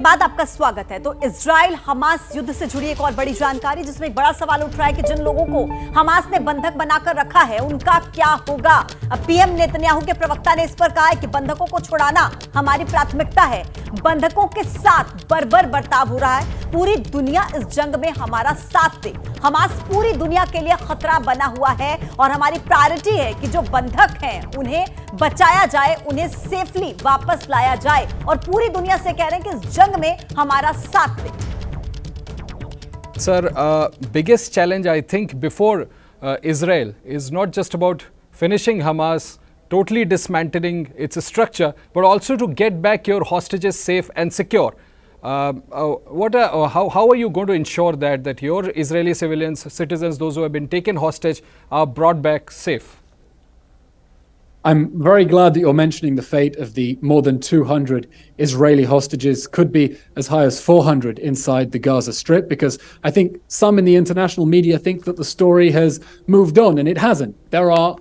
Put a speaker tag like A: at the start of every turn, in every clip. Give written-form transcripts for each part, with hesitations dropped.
A: बाद आपका स्वागत है। तो इजराइल हमास युद्ध से जुड़ी एक और बड़ी जानकारी, जिसमें एक बड़ा सवाल उठ रहा है कि जिन लोगों को हमास ने बंधक बनाकर रखा है उनका क्या होगा। अब पीएम नेतन्याहू के प्रवक्ता ने इस पर कहा है कि बंधकों को छुड़ाना हमारी प्राथमिकता है। बंधकों के साथ बर्बर बर्ताव हो रहा है। पूरी दुनिया इस जंग में हमारा साथ दे। हमास पूरी दुनिया के लिए खतरा बना हुआ है और हमारी प्रायोरिटी है कि जो बंधक हैं उन्हें बचाया जाए, उन्हें सेफली वापस लाया जाए और पूरी दुनिया से कह रहे हैं कि इस जंग में हमारा साथ दे।
B: Sir, biggest challenge I think before Israel is not just about finishing Hamas, totally dismantling its structure, but also to get back your hostages safe and secure. How are you going to ensure that your Israeli civilians, citizens, those who have been taken hostage, are brought back safe?
C: I'm very glad that you're mentioning the fate of the more than 200 Israeli hostages, could be as high as 400 inside the Gaza Strip, because I think some in the international media think that the story has moved on, and it hasn't. There are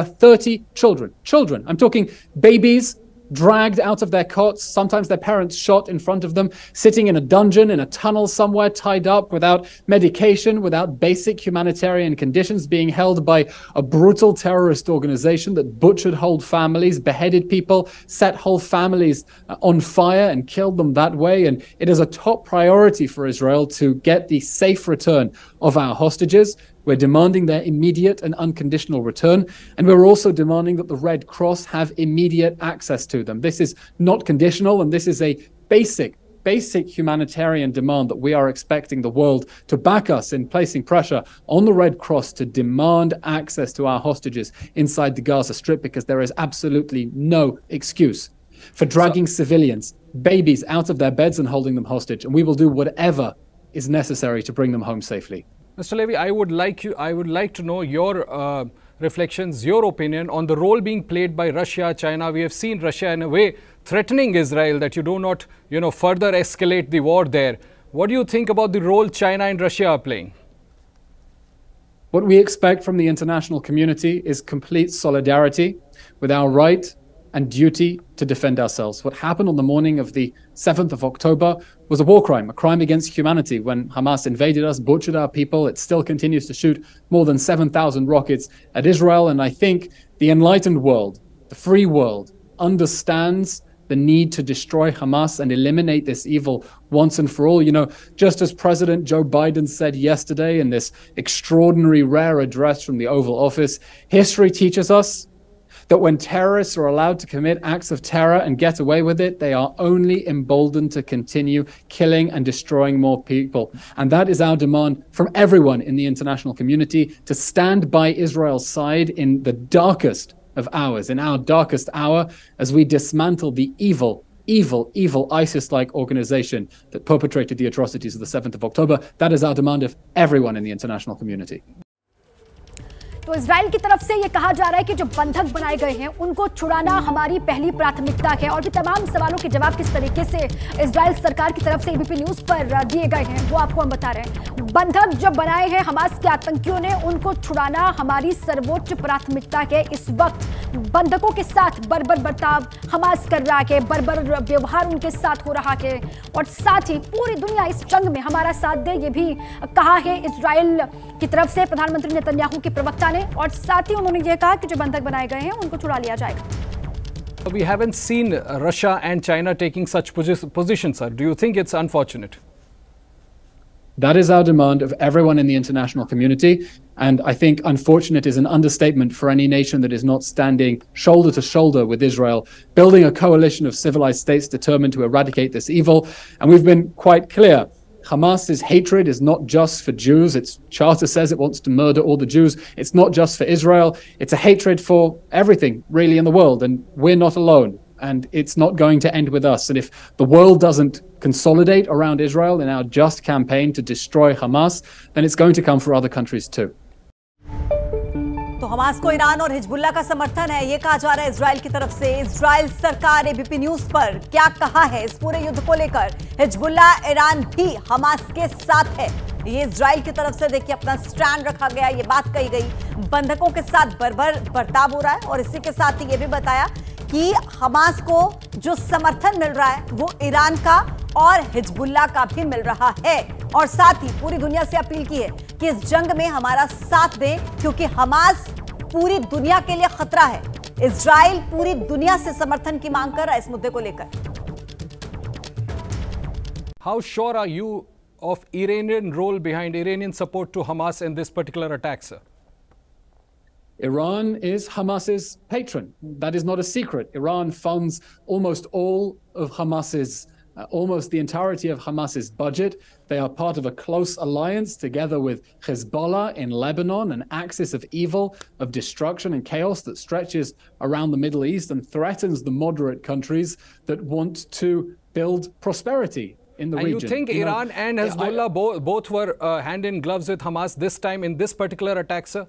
C: 30 children. I'm talking babies, dragged out of their cots, sometimes their parents shot in front of them, sitting in a dungeon, in a tunnel somewhere, tied up, without medication, without basic humanitarian conditions, being held by a brutal terrorist organization that butchered whole families, beheaded people, set whole families on fire and killed them that way. And it is a top priority for Israel to get the safe return of our hostages. We're demanding their immediate and unconditional return, and we're also demanding that the Red Cross have immediate access to them. This is not conditional, and this is a basic humanitarian demand that we are expecting the world to back us in placing pressure on the Red Cross to demand access to our hostages inside the Gaza Strip, because there is absolutely no excuse for dragging civilians, babies, out of their beds and holding them hostage, and we will do whatever is necessary to bring them home safely.
B: Mr. Levy, I would like to know your reflections, your opinion on the role being played by Russia, China. We have seen Russia in a way threatening Israel that you do not, further escalate the war there. What do you think about the role China and Russia are playing?
C: What we expect from the international community is complete solidarity with our right and duty to defend ourselves. What happened on the morning of the 7th of October was a war crime, a crime against humanity. When Hamas invaded us, butchered our people, it still continues to shoot more than 7,000 rockets at Israel. And I think the enlightened world, the free world, understands the need to destroy Hamas and eliminate this evil once and for all. Just as President Joe Biden said yesterday in this extraordinary, rare address from the Oval Office, history teaches us that when terrorists are allowed to commit acts of terror and get away with it, they are only emboldened to continue killing and destroying more people. And that is our demand from everyone in the international community, to stand by Israel's side in the darkest of hours, in our darkest hour, as we dismantle the evil ISIS-like organization that perpetrated the atrocities of the 7th of October. That is our demand of everyone in the international community.
D: तो Israel की तरफ से ये कहा जा रहा है कि जो बंधक बनाए गए हैं उनको छुड़ाना हमारी पहली प्राथमिकता है। और भी तमाम सवालों के जवाब किस तरीके से इजराइल सरकार की तरफ से एबीपी न्यूज पर दिए गए हैं वो आपको हम बता रहे हैं। बंधक जब बनाए हैं हमास के आतंकियों ने, उनको छुड़ाना हमारी सर्वोच्च प्राथमिकता है। इस वक्त बंधकों के साथ बर्बर बर्ताव हमास कर रहा है, बर्बर व्यवहार उनके साथ हो रहा है, और साथ ही पूरी दुनिया इस जंग में हमारा साथ दे, ये भी कहा है इजराइल की तरफ से प्रधानमंत्री नेतन्याहू के प्रवक्ता ने। और साथ ही उन्होंने यह कहा कि जो बंधक बनाए गए हैं उनको छुड़ा लिया जाएगा।
B: We haven't seen Russia and China taking such positions, sir. Do you think it's unfortunate?
C: That is our demand of everyone in the international community. And I think unfortunate is an understatement for any nation that is not standing shoulder to shoulder with Israel, building a coalition of civilized states determined to eradicate this evil. And we've been quite clear. Hamas's hatred is not just for Jews. Its charter says it wants to murder all the Jews. It's not just for Israel. It's a hatred for everything really in the world. And we're not alone. And it's not going to end with us. And if the world doesn't consolidate around Israel in our just campaign to destroy Hamas, then it's going to come for other countries too.
A: तो Hamas को Iran और Hezbollah का समर्थन है, ये कहा जा रहा है इजराइल की तरफ से। इजराइल सरकार एबीपी न्यूज पर क्या कहा है इस पूरे युद्ध को लेकर? हिजबुल्लाह ईरान भी हमास के साथ है, ये इजराइल की तरफ से देखिए अपना स्टैंड रखा गया, ये बात कही गई। बंधकों के साथ बर्बर बर्ताव हो रहा है और इसी के साथ ही ये भी बताया कि हमास को जो समर्थन मिल रहा है वो ईरान का और हिजबुल्लाह का भी मिल रहा है। और साथ ही पूरी दुनिया से अपील की है कि इस जंग में हमारा साथ दें, क्योंकि हमास पूरी दुनिया के लिए खतरा है। इजराइल पूरी दुनिया से समर्थन की मांग कर रहा है इस मुद्दे को लेकर।
B: How sure are you of Iranian role behind Iranian support to Hamas in this particular attack, sir?
C: Iran is Hamas's patron. That is not a secret. Iran funds almost all of Hamas's, almost the entirety of Hamas's budget. They are part of a close alliance together with Hezbollah in Lebanon, an axis of evil, of destruction and chaos that stretches around the Middle East and threatens the moderate countries that want to build prosperity in the region.
B: And you think Iran and Hezbollah both were hand in gloves with Hamas this time in this particular attack, sir?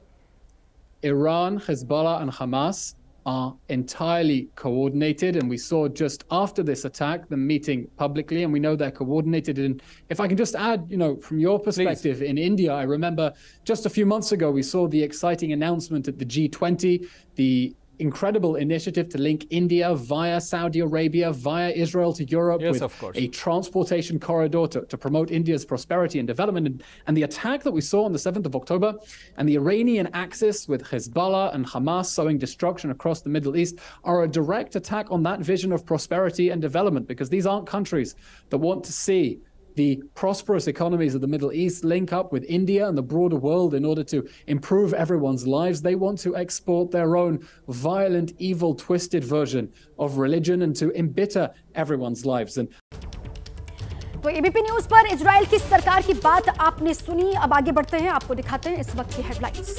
C: Iran, Hezbollah, and Hamas are entirely coordinated, and we saw just after this attack them meeting publicly, and we know they're coordinated. And if I can just add, from your perspective, please. In India, I remember just a few months ago we saw the exciting announcement at the G20, the incredible initiative to link India via Saudi Arabia, via Israel to Europe,
B: yes,
C: with
B: of course.
C: a transportation corridor to promote India's prosperity and development. And the attack that we saw on the 7th of October and the Iranian axis with Hezbollah and Hamas sowing destruction across the Middle East are a direct attack on that vision of prosperity and development, because these aren't countries that want to see the prosperous economies of the Middle East link up with India and the broader world in order to improve everyone's lives. They want to export their own violent, evil, twisted version of religion and to embitter everyone's lives. And
D: तो ABP news पर Israel की सरकार की बात आपने सुनी। अब आगे बढ़ते हैं, आपको दिखाते हैं इस वक्त की headlines.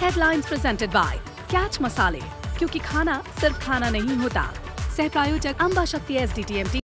E: Headlines presented by catch मसाले, क्योंकि खाना सिर्फ खाना नहीं होता। सह प्रायोजक अंबा शक्ति SDTMT।